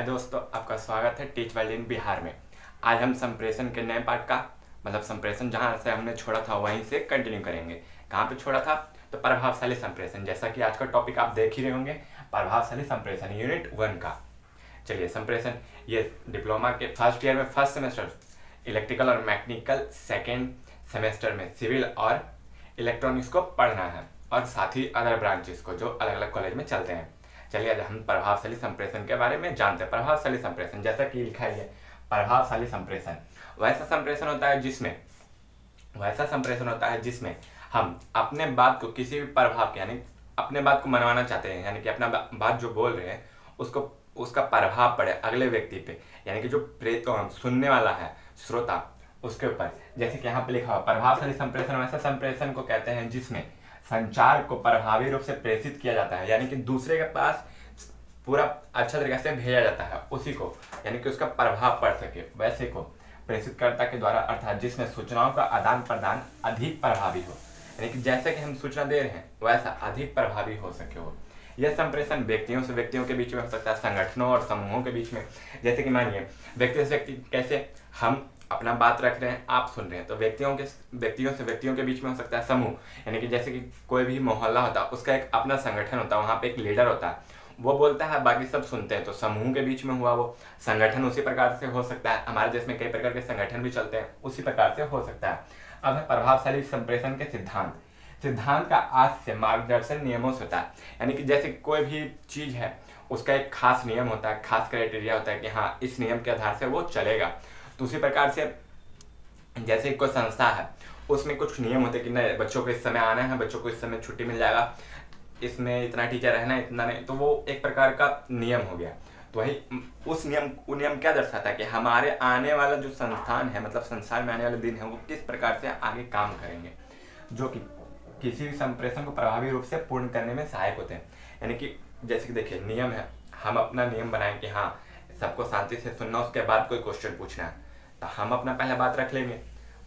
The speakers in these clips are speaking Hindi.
दोस्तों, आपका स्वागत है टीच वर्ल्ड इन बिहार में। आज हम संप्रेषण के नए पार्ट का मतलब संप्रेषण जहाँ से हमने छोड़ा था वहीं से कंटिन्यू करेंगे। कहाँ पे छोड़ा था? तो प्रभावशाली संप्रेषण। जैसा कि आज का टॉपिक आप देख ही रहे होंगे, प्रभावशाली संप्रेषण यूनिट 1 का। चलिए, संप्रेषण ये डिप्लोमा के फर्स्ट ईयर में फर्स्ट सेमेस्टर इलेक्ट्रिकल और मैकेनिकल, सेकेंड सेमेस्टर में सिविल और इलेक्ट्रॉनिक्स को पढ़ना है, और साथ ही अदर ब्रांचेस को जो अलग अलग कॉलेज में चलते हैं। चलिए, आज हम प्रभावशाली संप्रेषण के बारे में जानते हैं। प्रभावशाली संप्रेषण, जैसा कि लिखा है, प्रभावशाली संप्रेषण वैसा संप्रेषण होता है जिसमें हम अपने बात को किसी भी प्रभाव के यानी अपने बात को मनवाना चाहते हैं, यानी कि अपना बात जो बोल रहे हैं उसको उसका प्रभाव पड़े अगले व्यक्ति पे, यानी कि जो सुनने वाला है श्रोता उसके ऊपर। जैसे कि यहाँ पे लिखा हुआ, प्रभावशाली संप्रेषण वैसा संप्रेषण को कहते हैं जिसमें संचार को प्रभावी रूप से प्रेषित किया जाता है, यानी कि दूसरे के पास पूरा अच्छा तरीके से भेजा जाता है उसी को, यानी कि उसका प्रभाव पड़ सके वैसे को प्रेषितकर्ता के द्वारा, अर्थात जिसमें सूचनाओं का आदान प्रदान अधिक प्रभावी हो, यानी कि जैसे कि हम सूचना दे रहे हैं वैसा अधिक प्रभावी हो सके हो। यह संप्रेषण व्यक्तियों से व्यक्तियों के बीच में हो सकता है, संगठनों और समूहों के बीच में। जैसे कि मानिए व्यक्ति से व्यक्ति, कैसे हम अपना बात रख रहे हैं, आप सुन रहे हैं, तो व्यक्तियों से व्यक्तियों के बीच में हो सकता है समूह, यानी कि जैसे कि कोई भी मोहल्ला होता है उसका एक अपना संगठन होता है, वहाँ पे एक लीडर होता है, वो बोलता है बाकी सब सुनते हैं, तो समूह के बीच में हुआ वो संगठन। उसी प्रकार से हो सकता है, हमारे देश में कई प्रकार के संगठन भी चलते हैं, उसी प्रकार से हो सकता है। अब है प्रभावशाली संप्रेषण के सिद्धांत का आज से मार्गदर्शन नियमों से होता है, यानी कि जैसे कोई भी चीज है उसका एक खास नियम होता है, खास क्राइटेरिया होता है कि हाँ इस नियम के आधार से वो चलेगा। तो उसी प्रकार से जैसे कोई संस्था है उसमें कुछ नियम होते हैं कि नहीं, बच्चों को इस समय आना है, बच्चों को इस समय छुट्टी मिल जाएगा, इसमें इतना टीचर रहना है, इतना नहीं, तो वो एक प्रकार का नियम हो गया। तो वही वो नियम क्या दर्शाता है कि हमारे आने वाला जो संस्थान है, मतलब संसार में आने वाले दिन है, वो किस प्रकार से आगे काम करेंगे, जो कि किसी भी संप्रेषण को प्रभावी रूप से पूर्ण करने में सहायक होते हैं। यानी कि जैसे कि देखिए, नियम है, हम अपना नियम बनाएं कि हाँ सबको शांति से सुनना, उसके बाद कोई क्वेश्चन पूछना है, तो हम अपना पहले बात रख लेंगे,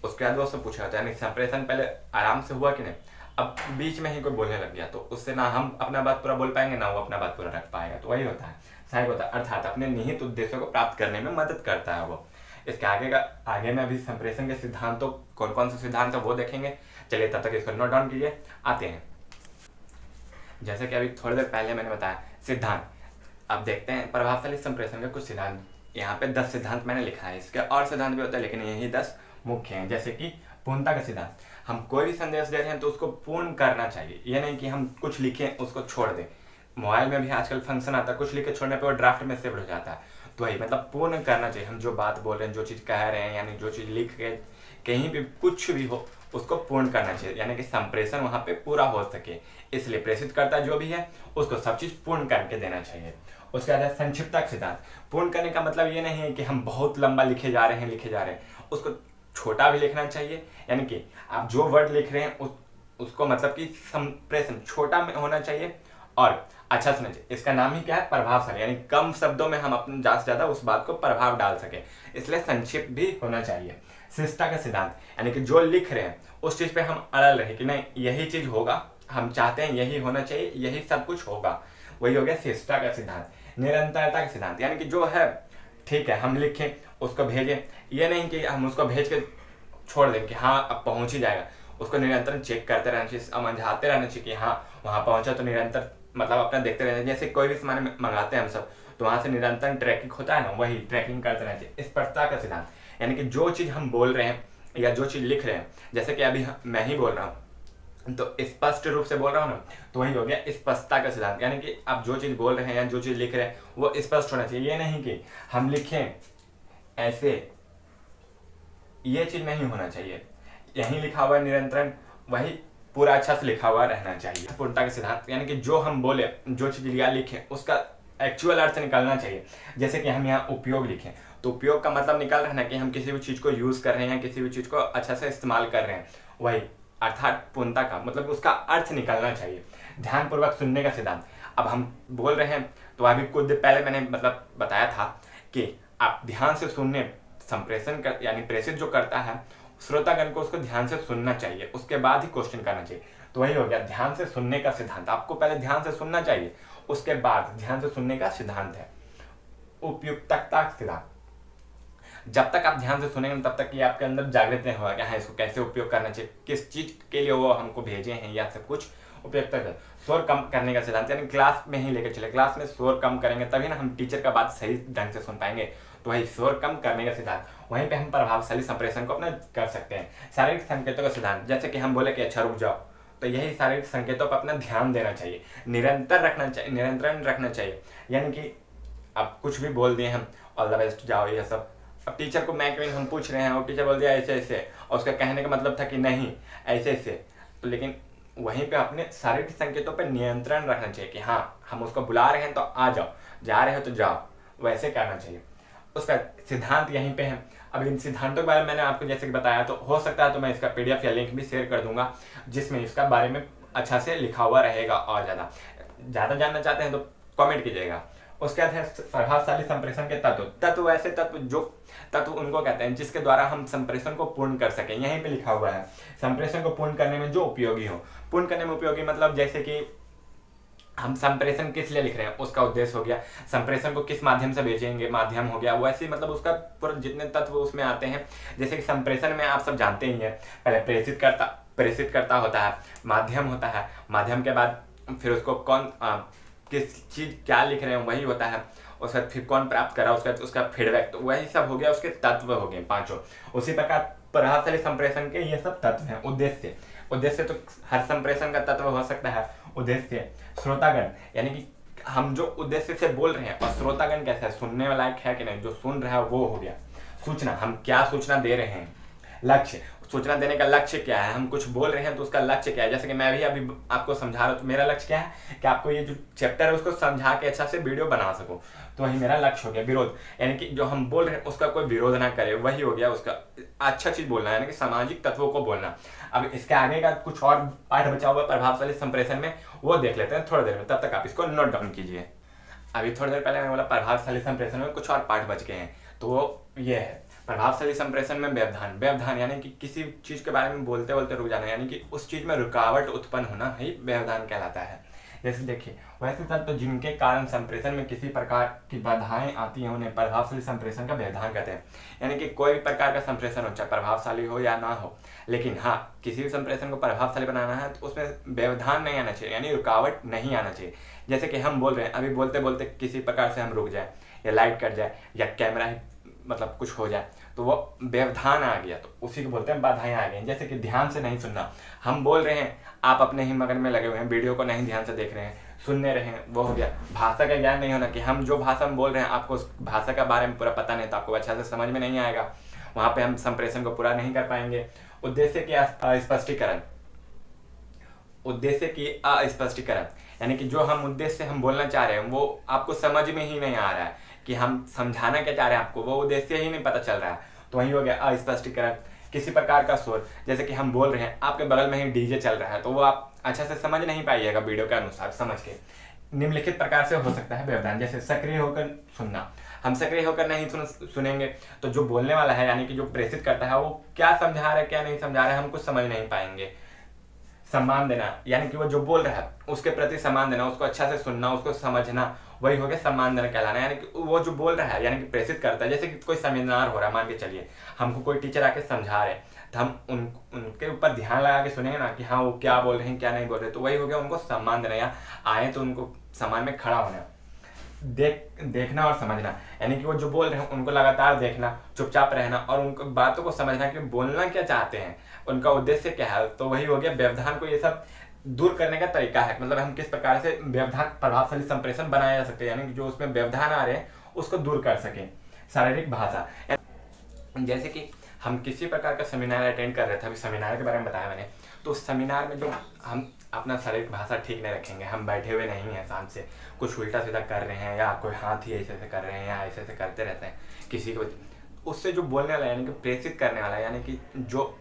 उसके बाद वो सब पूछा होता है, यानी संप्रेषण पहले आराम से हुआ कि नहीं। अब बीच में ही कोई बोलने लग गया तो उससे ना हम अपना बात पूरा बोल पाएंगे, ना वो अपना बात पूरा रख पाएगा। तो वही होता है, सहायक होता है, अर्थात अपने निहित उद्देश्यों को प्राप्त करने में मदद करता है वो। इसके आगे में अभी संप्रेषण के सिद्धांतों कौन कौन से सिद्धांत है वो देखेंगे। चलिए, तब तक इसको नोट डाउन कीजिए, आते हैं। जैसे कि अभी थोड़ी देर पहले मैंने बताया सिद्धांत, अब देखते हैं प्रभावशाली संप्रेषण के कुछ सिद्धांत। यहाँ पे 10 सिद्धांत मैंने लिखा है, इसके और सिद्धांत भी होता है लेकिन यही 10 मुख्य हैं। जैसे कि पूर्णता का सिद्धांत, हम कोई भी संदेश दे रहे हैं तो उसको पूर्ण करना चाहिए, ये नहीं कि हम कुछ लिखें उसको छोड़ दें। मोबाइल में भी आजकल फंक्शन आता है, कुछ लिखे छोड़ने पे वो ड्राफ्ट में सेव हो जाता है, तो वही मतलब पूर्ण करना चाहिए। हम जो बात बोल रहे हैं, जो चीज़ कह रहे हैं, यानी जो चीज़ लिख के कहीं भी कुछ भी हो उसको पूर्ण करना चाहिए, यानी कि संप्रेषण वहाँ पे पूरा हो सके, इसलिए प्रेषित करता जो भी है उसको सब चीज़ पूर्ण करके देना चाहिए। उसके बाद संक्षिप्तता सिद्धांत, पूर्ण करने का मतलब ये नहीं है कि हम बहुत लंबा लिखे जा रहे हैं, उसको छोटा भी लिखना चाहिए, यानी कि आप जो वर्ड लिख रहे हैं उसको मतलब कि संप्रेषण छोटा में होना चाहिए और अच्छा सुनना चाहिए। इसका नाम ही क्या है? प्रभावशाली, यानी कम शब्दों में हम अपने ज़्यादा से ज़्यादा उस बात को प्रभाव डाल सके, इसलिए संक्षिप्त भी होना चाहिए। शिष्टता का सिद्धांत, यानी कि जो लिख रहे हैं उस चीज़ पे हम अड़ल रहे कि नहीं यही चीज़ होगा, हम चाहते हैं यही होना चाहिए, यही सब कुछ होगा, वही हो गया शिष्टता का सिद्धांत। निरंतरता का सिद्धांत, यानी कि जो है ठीक है हम लिखें उसको भेजें, ये नहीं कि हम उसको भेज के छोड़ दें कि हाँ अब पहुंच ही जाएगा, उसको निरंतर चेक करते रहना चाहिए, समझाते रहना चाहिए कि हाँ वहाँ पहुंचा, तो निरंतर मतलब अपना देखते रहना चाहिए। जैसे कोई भी सामान मंगाते हैं हम सब, तो वहाँ से निरंतर ट्रैकिंग होता है ना, वही ट्रैकिंग करते रहना चाहिए। स्पष्टता का सिद्धांत, यानी कि जो चीज़ हम बोल रहे हैं या जो चीज़ लिख रहे हैं, जैसे कि अभी मैं ही बोल रहा हूँ तो स्पष्ट रूप से बोल रहा हूँ ना, तो वही हो गया स्पष्टता का सिद्धांत, यानी कि आप जो चीज़ बोल रहे हैं या जो चीज़ लिख रहे हैं वो स्पष्ट होना चाहिए, ये नहीं कि हम लिखें ऐसे, ये चीज़ नहीं होना चाहिए। यहीं लिखा हुआ निरंतर वही पूरा अच्छा से लिखा हुआ रहना चाहिए। पूर्णता के सिद्धांत, यानी कि जो हम बोले, जो चीज़ लिया लिखें उसका एक्चुअल अर्थ निकलना चाहिए। जैसे कि हम यहाँ उपयोग लिखें तो उपयोग का मतलब निकल रहा है ना कि हम किसी भी चीज़ को यूज़ कर रहे हैं, किसी भी चीज़ को अच्छा से इस्तेमाल कर रहे हैं, वही अर्थात पूर्णता का मतलब उसका अर्थ निकलना चाहिए। ध्यानपूर्वक सुनने का सिद्धांत, अब हम बोल रहे हैं तो अभी कुछ देर पहले मैंने मतलब बताया था कि आप ध्यान से सुनने, संप्रेषण कर यानी प्रेषित जो करता है श्रोतागण को उसको ध्यान से सुनना चाहिए, उसके बाद ही क्वेश्चन करना चाहिए। तो वही हो गया ध्यान से सुनने का सिद्धांत, आपको पहले ध्यान से सुनना चाहिए, उसके बाद ध्यान से सुनने का सिद्धांत है। उपयुक्तता सिद्धांत। जब तक आप ध्यान से सुनेंगे तब तक ये आपके अंदर जागृत नहीं होगा कि हाँ इसको कैसे उपयोग करना चाहिए, किस चीज के लिए वो हमको भेजे हैं या सब कुछ उपयुक्तता है। शोर कम करने का सिद्धांत, यानी क्लास में ही लेकर चले, क्लास में शोर कम करेंगे तभी ना हम टीचर का बात सही ढंग से सुन पाएंगे। तो वही शोर कम करने का सिद्धांत, वहीं पे हम प्रभावशाली संप्रेषण को अपना कर सकते हैं। शारीरिक संकेतों का सिद्धांत, जैसे कि हम बोले कि अच्छा रुक जाओ, तो यही शारीरिक संकेतों पर अपना ध्यान देना चाहिए, निरंतर रखना चाहिए, निरंतरण रखना चाहिए। यानी कि अब कुछ भी बोल दिए हम, ऑल द बेस्ट जाओ ये सब, अब टीचर को मैं हम पूछ रहे हैं और टीचर बोल दिया ऐसे ऐसे, और उसका कहने का मतलब था कि नहीं ऐसे ऐसे, तो लेकिन वहीं पे अपने शारीरिक संकेतों पर नियंत्रण रखना चाहिए कि हाँ हम उसको बुला रहे हैं तो आ जाओ, जा रहे हो तो जाओ, वैसे करना चाहिए। उसका सिद्धांत यहीं पे है। अब इन सिद्धांतों के बारे में मैंने आपको जैसे कि बताया, तो हो सकता है तो मैं इसका PDF या लिंक भी शेयर कर दूंगा जिसमें इसका बारे में अच्छा से लिखा हुआ रहेगा। और ज़्यादा जानना चाहते हैं तो कमेंट कीजिएगा। उसके बाद है प्रभावशाली संप्रेषण के तत्व ऐसे तत्व उनको कहते हैं जिसके द्वारा हम संप्रेषण को पूर्ण कर सकें। यहीं पे लिखा हुआ है संप्रेषण को पूर्ण करने में जो उपयोगी हो। पूर्ण करने में उपयोगी मतलब जैसे कि हम संप्रेषण किस लिए लिख रहे हैं उसका उद्देश्य हो गया, संप्रेषण को किस माध्यम से भेजेंगे माध्यम हो गया, वैसे मतलब उसका पूरा जितने तत्व उसमें आते हैं। जैसे कि संप्रेषण में आप सब जानते ही हैं, पहले प्रेषित करता होता है, माध्यम होता है, माध्यम के बाद फिर उसको कौन किस चीज क्या लिख रहे हैं वही होता है, उसका फिर कौन प्राप्त करा उसका फीडबैक, तो वही सब हो गया, उसके तत्व हो गए पांचों। उसी प्रकार प्रभावशाली संप्रेषण के ये सब तत्व हैं। उद्देश्य तो हर संप्रेषण का तत्व हो सकता है। उद्देश्य श्रोतागण, यानी कि हम जो उद्देश्य से बोल रहे हैं, और श्रोतागण कैसा है, सुनने वाला है कि नहीं, जो सुन रहा है वो हो गया। सूचना, हम क्या सूचना दे रहे हैं। लक्ष्य, सूचना देने का लक्ष्य क्या है, हम कुछ बोल रहे हैं तो उसका लक्ष्य क्या है। जैसे कि मैं भी अभी आपको समझा रहा हूँ, तो मेरा लक्ष्य क्या है कि आपको ये जो चैप्टर है उसको समझा के अच्छा से वीडियो बना सकूं, तो वही मेरा लक्ष्य हो गया। विरोध, यानी कि जो हम बोल रहे हैं उसका कोई विरोध ना करे, वही हो गया उसका अच्छा चीज बोलना, यानी कि सामाजिक तत्वों को बोलना। अब इसके आगे का कुछ और पाठ बचा हुआ प्रभावशाली संप्रेषण में, वो देख लेते हैं थोड़ी देर में, तब तक आप इसको नोट डाउन कीजिए। अभी थोड़ी देर पहले मैं बोला प्रभावशाली संप्रेषण में कुछ और पाठ बच गए हैं, तो वो ये है प्रभावशाली संप्रेषण में व्यवधान, यानी कि किसी चीज के बारे में बोलते बोलते रुक जाना, यानी कि उस चीज में रुकावट उत्पन्न होना ही व्यवधान कहलाता है। जैसे देखिए, वैसे तत्व जिनके कारण संप्रेषण में किसी प्रकार की बाधाएं आती हैं उन्हें प्रभावशाली संप्रेषण का व्यवधान कहते हैं। यानी कि कोई भी प्रकार का संप्रेषण हो, चाहे प्रभावशाली हो या ना हो, लेकिन हाँ किसी भी संप्रेषण को प्रभावशाली बनाना है तो उसमें व्यवधान नहीं आना चाहिए, यानी रुकावट नहीं आना चाहिए। जैसे कि हम बोल रहे हैं, अभी बोलते बोलते किसी प्रकार से हम रुक जाए, या लाइट कट जाए, या कैमरा ही मतलब कुछ हो जाए, तो वो व्यवधान आ गया, तो उसी को बोलते हैं बाधाएं आ गई। जैसे कि ध्यान से नहीं सुनना, हम बोल रहे हैं, आप अपने ही मगन में लगे हुए हैं, वीडियो को नहीं ध्यान से देख रहे हैं, सुनने रहे हैं, वो हो गया। भाषा का ज्ञान नहीं होना, कि हम जो भाषा में बोल रहे हैं आपको उस भाषा के बारे में पूरा पता नहीं, तो आपको अच्छा से समझ में नहीं आएगा, वहां पे हम संप्रेषण को पूरा नहीं कर पाएंगे। उद्देश्य की अस्पष्टीकरण, यानी कि जो हम उद्देश्य हम बोलना चाह रहे हैं वो आपको समझ में ही नहीं आ रहा है, कि हम समझाना क्या चाह रहे हैं आपको, वो उद्देश्य ही नहीं पता चल रहा है, तो वही हो गया अस्पष्टीकरण। किसी प्रकार का शोर, जैसे कि हम बोल रहे हैं, आपके बगल में ही डीजे चल रहा है, तो वो आप अच्छा से समझ नहीं पाइएगा वीडियो के अनुसार समझ के। निम्नलिखित प्रकार से हो सकता है व्यवधान, जैसे सक्रिय होकर सुनना, हम सक्रिय होकर नहीं सुनेंगे तो जो बोलने वाला है, यानी कि जो प्रेषित करता है, वो क्या समझा रहा है क्या नहीं समझा रहा है हम कुछ समझ नहीं पाएंगे। सम्मान देना, यानी कि वो जो बोल रहा है उसके प्रति सम्मान देना, उसको अच्छा से सुनना, उसको समझना, वही हो गया सम्मान देना कहलाना। यानी कि वो जो बोल रहा है, यानी कि प्रेषित करता है, जैसे कि कोई सेमिनार हो रहा है, मान के चलिए हमको कोई टीचर आके समझा रहे हैं, तो हम उनके ऊपर ध्यान लगा के सुनेंगे ना कि हाँ वो क्या बोल रहे हैं क्या नहीं बोल रहे, तो वही हो गया उनको सम्मान देना, या आए तो उनको सम्मान में खड़ा होना। देखना और समझना, यानी कि वो जो बोल रहे हैं उनको लगातार देखना, चुपचाप रहना, और उनको बातों को समझना कि बोलना क्या चाहते हैं, उनका उद्देश्य क्या है, तो वही हो गया व्यवधान को ये सब दूर करने का तरीका है। मतलब हम किस प्रकार से व्यवधान प्रभावशाली संप्रेषण बनाया जा सकते हैं, यानी कि जो उसमें व्यवधान आ रहे हैं उसको दूर कर सके। शारीरिक भाषा, जैसे कि हम किसी प्रकार का सेमिनार अटेंड कर रहे थे, अभी सेमिनार के बारे में बताया मैंने, तो उस सेमिनार में जो हम अपना शारीरिक भाषा ठीक नहीं रखेंगे, हम बैठे हुए नहीं हैं शांत से, कुछ उल्टा सीधा कर रहे हैं, या कोई हाथ ही ऐसे ऐसे कर रहे हैं, या ऐसे ऐसे करते रहते हैं किसी को, उससे जो बोलने वाला यानी कि प्रेषित करने वाला, यानी कि जो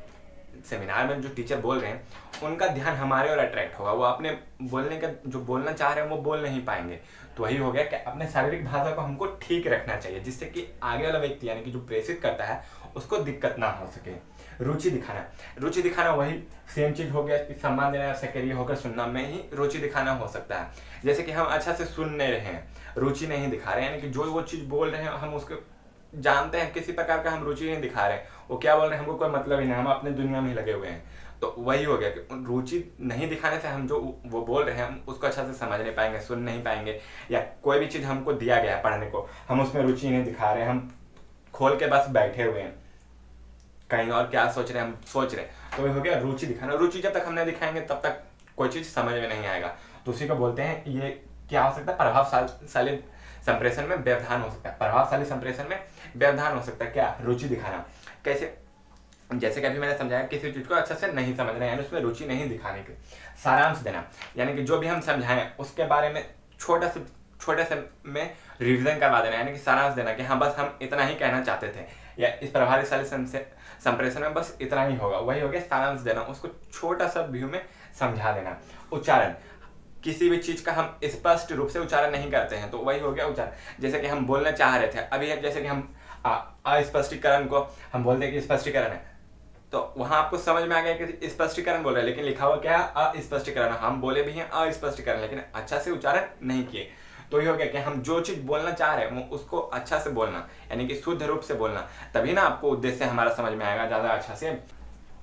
सेमिनार में जो टीचर बोल रहे हैं उनका ध्यान हमारे और अट्रैक्ट होगा, वो अपने बोलने का जो बोलना चाह रहे हैं वो बोल नहीं पाएंगे। तो वही हो गया कि अपने शारीरिक भाषा को हमको ठीक रखना चाहिए, जिससे कि आगे वाला व्यक्ति यानी कि जो प्रेषित करता है उसको दिक्कत ना हो सके। रुचि दिखाना, रुचि दिखाना वही सेम चीज हो गया कि सम्मान देना या सक्रिय होकर सुनना में ही रुचि दिखाना हो सकता है। जैसे कि हम अच्छा से सुन नहीं रहे हैं, रुचि नहीं दिखा रहे हैं, यानी कि जो वो चीज बोल रहे हैं हम उसको जानते हैं, किसी प्रकार का हम रुचि नहीं दिखा रहे हैं, वो क्या बोल रहे हैं हमको कोई मतलब ही नहीं, हम अपने दुनिया में ही लगे हुए हैं। तो वही हो गया कि रुचि नहीं दिखाने से हम जो वो बोल रहे हैं हम उसको अच्छा से समझ नहीं पाएंगे, सुन नहीं पाएंगे, या कोई भी चीज़ हमको दिया गया है पढ़ने को हम उसमें रुचि नहीं दिखा रहे हैं, हम खोल के बस बैठे हुए हैं, कहीं और क्या सोच रहे हैं हम सोच रहे हैं, तो वही हो गया रुचि दिखाना। रुचि जब तक हम नहीं दिखाएंगे तब तक कोई चीज़ समझ में नहीं आएगा। तो उसी को बोलते हैं, ये क्या हो सकता है, प्रभावशाली संप्रेषण में व्यवधान हो सकता है, प्रभावशाली संप्रेषण में व्यवधान हो सकता है। क्या, रुचि दिखाना। कैसे, जैसे कि अभी मैंने समझाया, किसी चीज को अच्छे से नहीं समझ रहे हैं, यानी उसमें रुचि नहीं दिखाने की। सारांश देना, यानी कि जो भी हम समझाएं उसके बारे में छोटे से में रिवीजन करवा देना, यानी कि सारांश देना कि हाँ बस हम इतना ही कहना चाहते थे, या इस प्रभावशाली संप्रेषण में बस इतना ही होगा, वही हो गया सारांश देना, उसको छोटा सा व्यू में समझा देना। उच्चारण, किसी भी चीज का हम स्पष्ट रूप से उच्चारण नहीं करते हैं, तो वही हो गया उच्चारण। जैसे कि हम बोलना चाह रहे थे अभी, जैसे कि हम अस्पष्टीकरण को हम बोलते हैं कि स्पष्टीकरण है, तो वहां आपको समझ में आ गया कि स्पष्टीकरण बोल रहे हैं, लेकिन लिखा हुआ क्या है, अस्पष्टीकरण। हम बोले भी हैं अस्पष्टीकरण, लेकिन अच्छा से उच्चारण नहीं किए। तो ये हो गया कि हम जो चीज बोलना चाह रहे हैं उसको अच्छा से बोलना, यानी कि शुद्ध रूप से बोलना, तभी ना आपको उद्देश्य हमारा समझ में आएगा ज्यादा अच्छा से।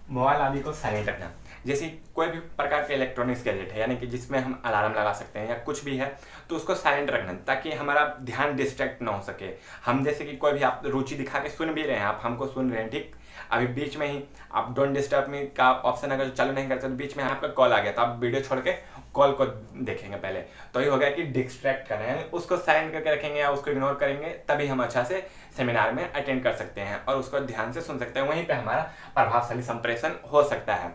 मोबाइल आदि को साइलेंट रखना, जैसे कोई भी प्रकार के इलेक्ट्रॉनिक्स गैजेट है, यानी कि जिसमें हम अलार्म लगा सकते हैं या कुछ भी है, तो उसको साइलेंट रखना ताकि हमारा ध्यान डिस्ट्रैक्ट ना हो सके। हम जैसे कि कोई भी आप रुचि दिखा के सुन भी रहे हैं, आप हमको सुन रहे हैं, ठीक, अभी बीच में ही आप डोंट डिस्टर्ब मी का ऑप्शन अगर चालू नहीं करते तो बीच में आपका कॉल आ गया, तो आप वीडियो छोड़ के कॉल को देखेंगे पहले, तो ये हो गया कि डिस्ट्रैक्ट करना है, उसको साइलेंट करके रखेंगे या उसको इग्नोर करेंगे, तभी हम अच्छा से सेमिनार में अटेंड कर सकते हैं और उसको ध्यान से सुन सकते हैं। वहीं पे हमारा प्रभावशाली संप्रेषण हो सकता है।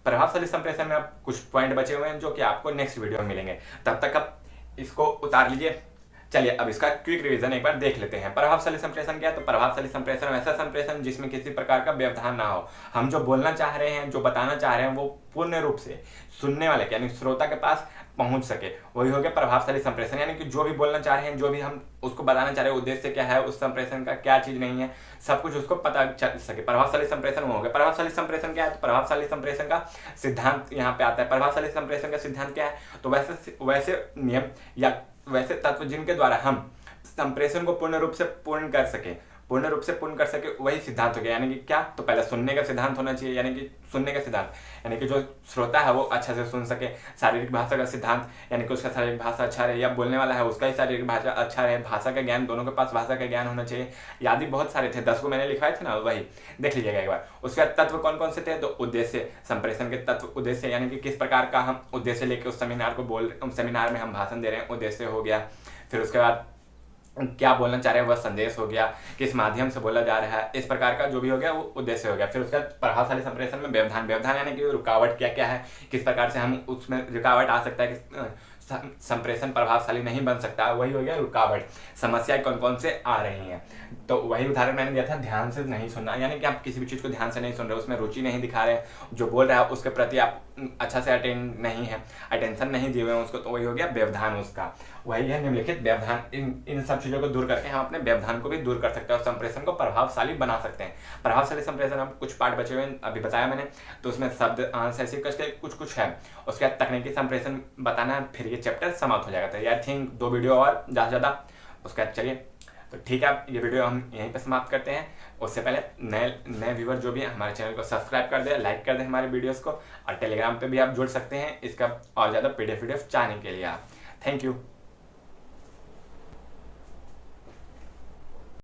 प्रभावशाली संप्रेषण में अब कुछ पॉइंट बचे हुए हैं जो कि आपको नेक्स्ट वीडियो में मिलेंगे, तब तक आप इसको उतार लीजिए। चलिए अब इसका क्विक रिवीजन एक बार देख लेते हैं। प्रभावशाली संप्रेषण क्या है? तो प्रभावशाली संप्रेषण ऐसा संप्रेषण जिसमें किसी प्रकार का व्यवधान ना हो, हम जो बोलना चाह रहे हैं, जो बताना चाह रहे हैं, वो पूर्ण रूप से सुनने वाले यानी श्रोता के पास पहुंच सके, वही हो गया प्रभावशाली संप्रेषण। यानी कि जो भी बोलना चाह रहे हैं, जो भी हम उसको बताना चाह रहे हैं, उद्देश्य क्या है, उस संप्रेषण का क्या चीज नहीं है, सब कुछ उसको पता चल सके, प्रभावशाली संप्रेषण वो हो गया। प्रभावशाली संप्रेषण क्या है? तो प्रभावशाली संप्रेषण का सिद्धांत यहाँ पे आता है। प्रभावशाली संप्रेषण का सिद्धांत क्या है? तो वैसे नियम या वैसे तत्व जिनके द्वारा हम संप्रेषण को पूर्ण रूप से पूर्ण कर सके, वही सिद्धांत हो गया। यानी कि क्या? तो पहले सुनने का सिद्धांत होना चाहिए, यानी कि सुनने का सिद्धांत, यानी कि जो श्रोता है वो अच्छा से सुन सके। शारीरिक भाषा का सिद्धांत, यानी कि उसका शारीरिक भाषा अच्छा रहे, या बोलने वाला है उसका ही शारीरिक भाषा अच्छा रहे। भाषा का ज्ञान, दोनों के पास भाषा का ज्ञान होना चाहिए। आदि बहुत सारे थे, 10 को मैंने लिखवाए थे ना, वही देख लीजिएगा एक बार। उसके बाद तत्व कौन कौन से थे? तो उद्देश्य, संप्रेषण के तत्व, उद्देश्य यानी कि किस प्रकार का हम उद्देश्य लेके उस सेमिनार में हम भाषण दे रहे हैं, उद्देश्य हो गया। फिर उसके बाद क्या बोलना चाह रहे हैं वह संदेश हो गया, किस माध्यम से बोला जा रहा है, इस प्रकार का जो भी हो गया वो उद्देश्य हो गया। फिर उसका प्रभावशाली संप्रेषण में व्यवधान यानी कि रुकावट क्या क्या है, किस प्रकार से हम उसमें रुकावट आ सकता है कि संप्रेषण प्रभावशाली नहीं बन सकता, वही हो गया रुकावट। समस्याएं कौन कौन से आ रही हैं, तो वही उदाहरण मैंने दिया था, ध्यान से नहीं सुनना, यानी कि आप किसी भी चीज़ को ध्यान से नहीं सुन रहे, उसमें रुचि नहीं दिखा रहे, जो बोल रहा है उसके प्रति आप अच्छा से अटेंशन नहीं दिए हुए हैं उसको, तो वही हो गया व्यवधान उसका। वही है निम्नलिखित व्यवधान। इन सब चीज़ों को दूर करके हम अपने व्यवधान को भी दूर कर सकते हैं और संप्रेषण को प्रभावशाली बना सकते हैं। प्रभावशाली संप्रेषण अब कुछ पार्ट बचे हुए हैं, अभी बताया मैंने, तो उसमें शब्द ऐसे कुछ है। उसके बाद तकनीकी संप्रेषण बताना है, फिर ये चैप्टर समाप्त हो जाएगा। तो आई थिंक 2 वीडियो और ज़्यादा से ज़्यादा। उसके बाद चलिए, तो ठीक है, ये वीडियो हम यहीं पे समाप्त करते हैं। उससे पहले नए व्यूवर जो भी हैं हमारे चैनल को सब्सक्राइब कर दें, लाइक कर दें हमारे वीडियोस को, और टेलीग्राम पे भी आप जुड़ सकते हैं इसका और ज़्यादा PDF चाहने के लिए आप। Thank you.